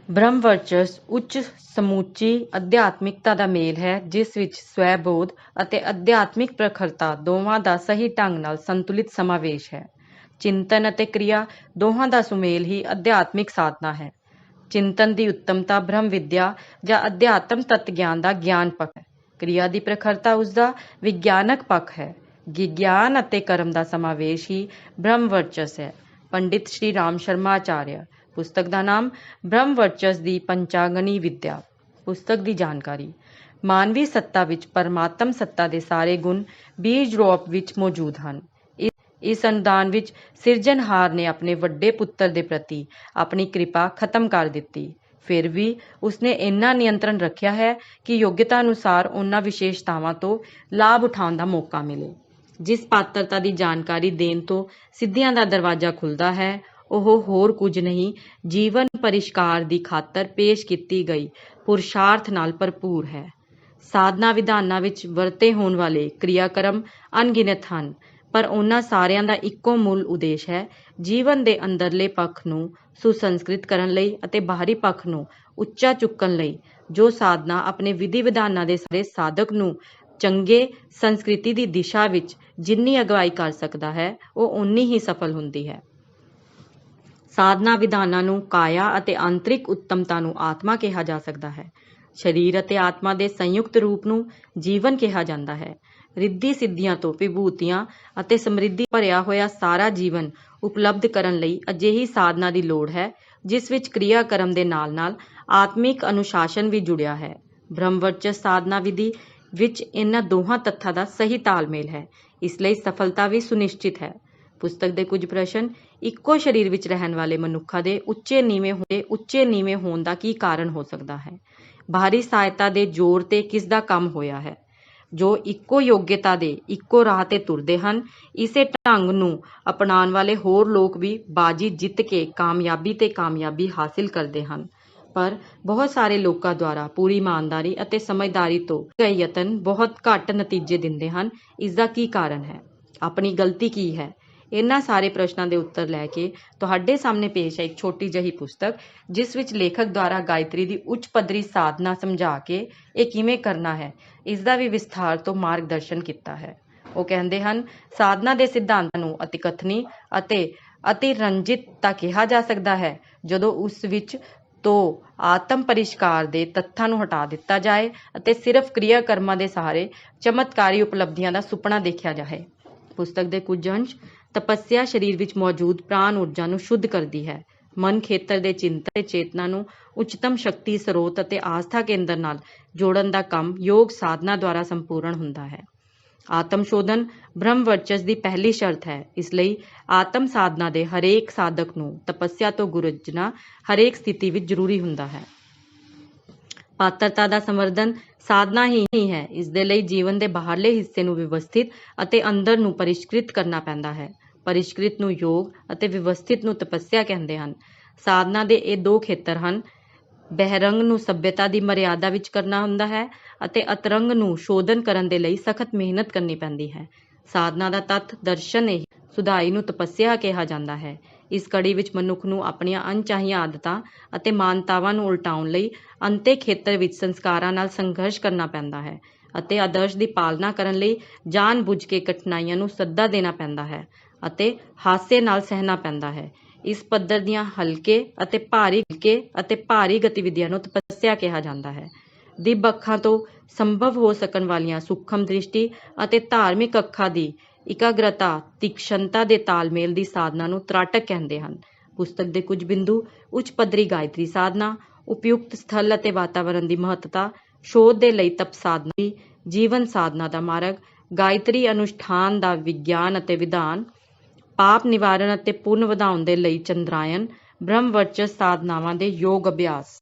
ਬ੍ਰਹਮ ਵਰਚਸ ਉੱਚ ਸਮੁੱਚੀ ਅਧਿਆਤਮਿਕਤਾ ਦਾ ਮੇਲ ਹੈ, ਜਿਸ ਵਿੱਚ ਸਵੈ-ਬੋਧ ਅਤੇ ਅਧਿਆਤਮਿਕ ਪ੍ਰਖਰਤਾ ਦੋਵਾਂ ਦਾ ਸਹੀ ਢੰਗ ਨਾਲ ਸੰਤੁਲਿਤ ਸਮਾਵੇਸ਼ ਹੈ। ਚਿੰਤਨ ਅਤੇ ਕਿਰਿਆ ਦੋਹਾਂ ਦਾ ਸੁਮੇਲ ਹੀ ਅਧਿਆਤਮਿਕ ਸਾਧਨਾ ਹੈ। ਚਿੰਤਨ ਦੀ ਉੱਤਮਤਾ ਬ੍ਰਹਮ ਵਿਦਿਆ ਜਾਂ ਅਧਿਆਤਮ ਤੱਤ ਗਿਆਨ ਦਾ ਗਿਆਨ ਪੱਖ ਹੈ। ਕਿਰਿਆ ਦੀ ਪ੍ਰਖਰਤਾ ਉਸਦਾ ਵਿਗਿਆਨਕ ਪੱਖ ਹੈ। ਗਿਆਨ ਅਤੇ ਕਰਮ ਦਾ ਸਮਾਵੇਸ਼ ਹੀ ਬ੍ਰਹਮ ਵਰਚਸ ਹੈ। ਪੰਡਿਤ ਸ਼੍ਰੀ ਰਾਮ ਸ਼ਰਮਾ ਆਚਾਰਿਆ। ਪੁਸਤਕ ਦਾ ਨਾਮ ਬ੍ਰਹਮ ਵਰਚਸ ਦੀ ਪੰਚਾਗਨੀ ਵਿਦਿਆ। ਪੁਸਤਕ ਦੀ ਜਾਣਕਾਰੀ। ਮਾਨਵੀ ਸੱਤਾ ਵਿੱਚ ਪਰਮਾਤਮ ਸੱਤਾ ਦੇ ਸਾਰੇ ਗੁਣ ਬੀਜ ਰੂਪ ਵਿੱਚ ਮੌਜੂਦ ਹਨ। ਇਸ ਅਨੁਦਾਨ ਵਿੱਚ ਸਿਰਜਣਹਾਰ ਨੇ ਆਪਣੇ ਵੱਡੇ ਪੁੱਤਰ ਦੇ ਪ੍ਰਤੀ ਆਪਣੀ ਕਿਰਪਾ ਖਤਮ ਕਰ ਦਿੱਤੀ। ਫਿਰ ਵੀ ਉਸਨੇ ਇੰਨਾ ਨਿਯੰਤਰਣ ਰੱਖਿਆ ਹੈ ਕਿ ਯੋਗਤਾ ਅਨੁਸਾਰ ਉਹਨਾਂ ਵਿਸ਼ੇਸ਼ਤਾਵਾਂ ਤੋਂ ਲਾਭ ਉਠਾਉਣ ਦਾ ਮੌਕਾ ਮਿਲੇ। ਜਿਸ ਪਾਤਰਤਾ ਦੀ ਜਾਣਕਾਰੀ ਦੇਣ ਤੋਂ ਸਿੱਧੀਆਂ ਦਾ ਦਰਵਾਜ਼ਾ ਖੁੱਲ੍ਹਦਾ ਹੈ, ਉਹ ਹੋਰ ਕੁਝ ਨਹੀਂ, ਜੀਵਨ ਪਰਿਸ਼ਕਾਰ ਦੀ ਖਾਤਰ ਪੇਸ਼ ਕੀਤੀ ਗਈ ਪੁਰਸ਼ਾਰਥ ਨਾਲ ਭਰਪੂਰ ਹੈ। ਸਾਧਨਾ ਵਿਧਾਨਾਂ ਵਿੱਚ ਵਰਤੇ ਹੋਣ ਵਾਲੇ ਕਿਰਿਆਕਰਮ ਅਣਗਿਣਤ ਹਨ, ਪਰ ਉਹਨਾਂ ਸਾਰਿਆਂ ਦਾ ਇੱਕੋ ਮੂਲ ਉਦੇਸ਼ ਹੈ, ਜੀਵਨ ਦੇ ਅੰਦਰਲੇ ਪੱਖ ਨੂੰ ਸੁਸੰਸਕ੍ਰਿਤ ਕਰਨ ਲਈ ਅਤੇ ਬਾਹਰੀ ਪੱਖ ਨੂੰ ਉੱਚਾ ਚੁੱਕਣ ਲਈ। ਜੋ ਸਾਧਨਾ ਆਪਣੇ ਵਿਧੀ ਵਿਧਾਨਾਂ ਦੇ ਸਾਰੇ ਸਾਧਕ ਨੂੰ ਚੰਗੇ ਸੰਸਕ੍ਰਿਤੀ ਦੀ ਦਿਸ਼ਾ ਵਿੱਚ ਜਿੰਨੀ ਅਗਵਾਈ ਕਰ ਸਕਦਾ ਹੈ, ਉਹ ਓਨੀ ਹੀ ਸਫਲ ਹੁੰਦੀ ਹੈ। ਸਾਧਨਾ ਵਿਧਾਨਾਂ ਨੂੰ ਕਾਇਆ ਅਤੇ ਆਂਤਰਿਕ ਉੱਤਮਤਾ ਨੂੰ ਆਤਮਾ ਕਿਹਾ ਜਾ ਸਕਦਾ ਹੈ। ਸਰੀਰ ਅਤੇ ਆਤਮਾ ਦੇ ਸੰਯੁਕਤ ਰੂਪ ਨੂੰ ਜੀਵਨ ਕਿਹਾ ਜਾਂਦਾ ਹੈ। ਰਿੱਧੀ ਸਿੱਧੀਆਂ ਤੋਂ ਵਿਭੂਤੀਆਂ ਅਤੇ ਸਮਰਿੱਧੀ ਭਰਿਆ ਹੋਇਆ ਸਾਰਾ ਜੀਵਨ ਉਪਲਬਧ ਕਰਨ ਲਈ ਅਜਿਹੀ ਸਾਧਨਾ ਦੀ ਲੋੜ ਹੈ, ਜਿਸ ਵਿੱਚ ਕਿਰਿਆ ਕਰਮ ਦੇ ਨਾਲ ਨਾਲ ਆਤਮਿਕ ਅਨੁਸ਼ਾਸਨ ਵੀ ਜੁੜਿਆ ਹੈ। ਬ੍ਰਹਮ ਵਰਚਸ ਸਾਧਨਾ ਵਿਧੀ ਵਿੱਚ ਇਹਨਾਂ ਦੋਹਾਂ ਤੱਥਾਂ ਦਾ ਸਹੀ ਤਾਲਮੇਲ ਹੈ, ਇਸ ਲਈ ਸਫਲਤਾ ਵੀ ਸੁਨਿਸ਼ਚਿਤ ਹੈ। ਪੁਸਤਕ ਦੇ ਕੁਝ ਪ੍ਰਸ਼ਨ। ਇੱਕੋ ਸਰੀਰ ਵਿੱਚ ਰਹਿਣ ਵਾਲੇ ਮਨੁੱਖਾਂ ਦੇ ਉੱਚੇ ਨੀਵੇਂ ਹੋਣ ਦਾ ਕੀ ਕਾਰਨ ਹੋ ਸਕਦਾ ਹੈ? ਬਾਹਰੀ ਸਹਾਇਤਾ ਦੇ ਜ਼ੋਰ ਤੇ ਕਿਸ ਦਾ ਕੰਮ ਹੋਇਆ ਹੈ? ਜੋ ਇੱਕੋ ਯੋਗਤਾ ਦੇ ਇੱਕੋ ਰਾਹ ਤੇ ਤੁਰਦੇ ਹਨ, ਇਸੇ ਢੰਗ ਨੂੰ ਅਪਣਾਉਣ ਵਾਲੇ ਹੋਰ ਲੋਕ ਵੀ ਬਾਜੀ ਜਿੱਤ ਕੇ ਕਾਮਯਾਬੀ ਤੇ ਕਾਮਯਾਬੀ ਹਾਸਿਲ ਕਰਦੇ ਹਨ, ਪਰ ਬਹੁਤ ਸਾਰੇ ਲੋਕਾਂ ਦੁਆਰਾ ਪੂਰੀ ਇਮਾਨਦਾਰੀ ਅਤੇ ਸਮਝਦਾਰੀ ਤੋਂ ਕਈ ਯਤਨ ਬਹੁਤ ਘੱਟ ਨਤੀਜੇ ਦਿੰਦੇ ਹਨ। ਇਸ ਦਾ ਕੀ ਕਾਰਨ ਹੈ? ਆਪਣੀ ਗਲਤੀ ਕੀ ਹੈ? ਇਹਨਾਂ ਸਾਰੇ ਪ੍ਰਸ਼ਨਾਂ ਦੇ ਉੱਤਰ ਲੈ ਕੇ ਤੁਹਾਡੇ ਸਾਹਮਣੇ ਪੇਸ਼ ਹੈ ਇੱਕ ਛੋਟੀ ਜਿਹੀ ਪੁਸਤਕ, ਜਿਸ ਵਿੱਚ ਲੇਖਕ ਦੁਆਰਾ ਗਾਇਤਰੀ ਦੀ ਉੱਚ ਪੱਧਰੀ ਸਾਧਨਾ ਸਮਝਾ ਕੇ ਇਹ ਕਿਵੇਂ ਕਰਨਾ ਹੈ, ਇਸ ਦਾ ਵੀ ਵਿਸਥਾਰ ਤੋਂ ਮਾਰਗਦਰਸ਼ਨ ਕੀਤਾ ਹੈ। ਉਹ ਕਹਿੰਦੇ ਹਨ, ਸਾਧਨਾ ਦੇ ਸਿਧਾਂਤਾਂ ਨੂੰ ਅਤਿਕਥਨੀ ਅਤੇ ਅਤਿਰੰਜਿਤ ਤਾਂ ਕਿਹਾ ਜਾ ਸਕਦਾ ਹੈ, ਜਦੋਂ ਉਸ ਵਿੱਚ ਤੋਂ ਆਤਮ ਪਰਿਸ਼ਕਾਰ ਦੇ ਤੱਥਾਂ ਨੂੰ ਹਟਾ ਦਿੱਤਾ ਜਾਏ ਅਤੇ ਸਿਰਫ ਕਿਰਿਆ ਕਰਮਾਂ ਦੇ ਸਹਾਰੇ ਚਮਤਕਾਰੀ ਉਪਲਬਧੀਆਂ ਦਾ ਸੁਪਨਾ ਦੇਖਿਆ ਜਾਏ। ਪੁਸਤਕ ਦੇ ਕੁਝ ਅੰਸ਼। ਤਪੱਸਿਆ ਸਰੀਰ ਵਿੱਚ ਮੌਜੂਦ ਪ੍ਰਾਣ ਊਰਜਾ ਨੂੰ ਸ਼ੁੱਧ ਕਰਦੀ ਹੈ। ਮਨ ਖੇਤਰ ਦੇ ਚਿੰਤਨ ਤੇ ਚੇਤਨਾ ਨੂੰ ਉੱਚਤਮ ਸ਼ਕਤੀ ਸਰੋਤ ਅਤੇ ਆਸਥਾ ਕੇਂਦਰ ਨਾਲ ਜੋੜਨ ਦਾ ਕੰਮ ਯੋਗ ਸਾਧਨਾ ਦੁਆਰਾ ਸੰਪੂਰਨ ਹੁੰਦਾ ਹੈ। ਆਤਮ ਸ਼ੋਧਨ ਬ੍ਰਹਮ ਵਰਚਸ ਦੀ ਪਹਿਲੀ ਸ਼ਰਤ ਹੈ। ਇਸ ਲਈ ਆਤਮ ਸਾਧਨਾ ਦੇ ਹਰੇਕ ਸਾਧਕ ਨੂੰ ਤਪੱਸਿਆ ਤੋਂ ਗੁਰਜਣਾ ਹਰੇਕ ਸਥਿਤੀ ਵਿੱਚ ਜ਼ਰੂਰੀ ਹੁੰਦਾ ਹੈ। ਪਾਤਰਤਾ ਦਾ ਸੰਵਰਧਨ ਸਾਧਨਾ ਹੀ ਹੈ। ਇਸ ਦੇ ਲਈ ਜੀਵਨ ਦੇ ਬਾਹਰਲੇ ਹਿੱਸੇ ਨੂੰ ਵਿਵਸਥਿਤ ਅਤੇ ਅੰਦਰ ਨੂੰ ਪਰਿਸ਼ਕ੍ਰਿਤ ਕਰਨਾ ਪੈਂਦਾ ਹੈ। ਪਰਿਸ਼ਕ੍ਰਿਤ ਨੂੰ ਯੋਗ ਅਤੇ ਵਿਵਸਥਿਤ ਨੂੰ ਤਪੱਸਿਆ ਕਹਿੰਦੇ ਹਨ। ਸਾਧਨਾ ਦੇ ਇਹ ਦੋ ਖੇਤਰ ਹਨ। ਬਹਿਰੰਗ ਨੂੰ ਸਭਿਅਤਾ ਦੀ ਮਰਿਆਦਾ ਵਿੱਚ ਕਰਨਾ ਹੁੰਦਾ ਹੈ ਅਤੇ ਅਤਰੰਗ ਨੂੰ ਸ਼ੋਧਨ ਕਰਨ ਦੇ ਲਈ ਸਖਤ ਮਿਹਨਤ ਕਰਨੀ ਪੈਂਦੀ ਹੈ। ਸਾਧਨਾ ਦਾ ਤੱਤ ਦਰਸ਼ਨ ਇਹ ਸੁਧਾਈ ਨੂੰ ਤਪੱਸਿਆ ਕਿਹਾ ਜਾਂਦਾ ਹੈ। ਇਸ ਕੜੀ ਵਿੱਚ ਮਨੁੱਖ ਨੂੰ ਆਪਣੀਆਂ ਅਣਚਾਹੀਆਂ ਆਦਤਾਂ ਅਤੇ ਮਾਨਤਾਵਾਂ ਨੂੰ ਉਲਟਾਉਣ ਲਈ ਅੰਤੇ ਖੇਤਰ ਵਿੱਚ ਸੰਸਕਾਰਾਂ ਨਾਲ ਸੰਘਰਸ਼ ਕਰਨਾ ਪੈਂਦਾ ਹੈ ਅਤੇ ਆਦਰਸ਼ ਦੀ ਪਾਲਣਾ ਕਰਨ ਲਈ ਜਾਣ ਬੁੱਝ ਕੇ ਕਠਿਨਾਈਆਂ ਨੂੰ ਸੱਦਾ ਦੇਣਾ ਪੈਂਦਾ ਹੈ ਅਤੇ ਹਾਸੇ ਨਾਲ ਸਹਿਣਾ ਪੈਂਦਾ ਹੈ। ਇਸ ਪੱਧਰ ਦੀਆਂ ਹਲਕੇ ਅਤੇ ਭਾਰੀ ਗਤੀਵਿਧੀਆਂ ਨੂੰ ਤਪੱਸਿਆ ਕਿਹਾ ਜਾਂਦਾ ਹੈ। ਦਿਵ ਅੱਖਾਂ ਤੋਂ ਸੰਭਵ ਹੋ ਸਕਣ ਵਾਲੀਆਂ ਸੂਖਮ ਦ੍ਰਿਸ਼ਟੀ ਅਤੇ ਧਾਰਮਿਕ ਅੱਖਾਂ ਦੀ ਇਕਾਗਰਤਾ ਤੀਕਸ਼ਣਤਾ ਦੇ ਤਾਲਮੇਲ ਦੀ ਸਾਧਨਾ ਨੂੰ ਤ੍ਰਾਟਕ ਕਹਿੰਦੇ ਹਨ। ਪੁਸਤਕ ਦੇ ਕੁਝ ਬਿੰਦੂ। ਉੱਚ ਪੱਧਰੀ ਗਾਇਤਰੀ ਸਾਧਨਾ, ਉਪਯੁਕਤ ਸਥਲ ਅਤੇ ਵਾਤਾਵਰਣ ਦੀ ਮਹੱਤਤਾ, ਸ਼ੋਧ ਦੇ ਲਈ ਤਪ ਸਾਧਨਾ ਦੀ ਜੀਵਨ ਸਾਧਨਾ ਦਾ ਮਾਰਗ, ਗਾਇਤਰੀ ਅਨੁਸ਼ਠਾਨ ਦਾ ਵਿਗਿਆਨ ਅਤੇ ਵਿਧਾਨ, ਪਾਪ ਨਿਵਾਰਨ ਅਤੇ ਪੁੰਨ ਵਧਾਉਣ ਦੇ ਲਈ ਚੰਦਰਾਯਨ, ਬ੍ਰਹਮ ਵਰਚਸ ਸਾਧਨਾਵਾਂ ਦੇ ਯੋਗ ਅਭਿਆਸ।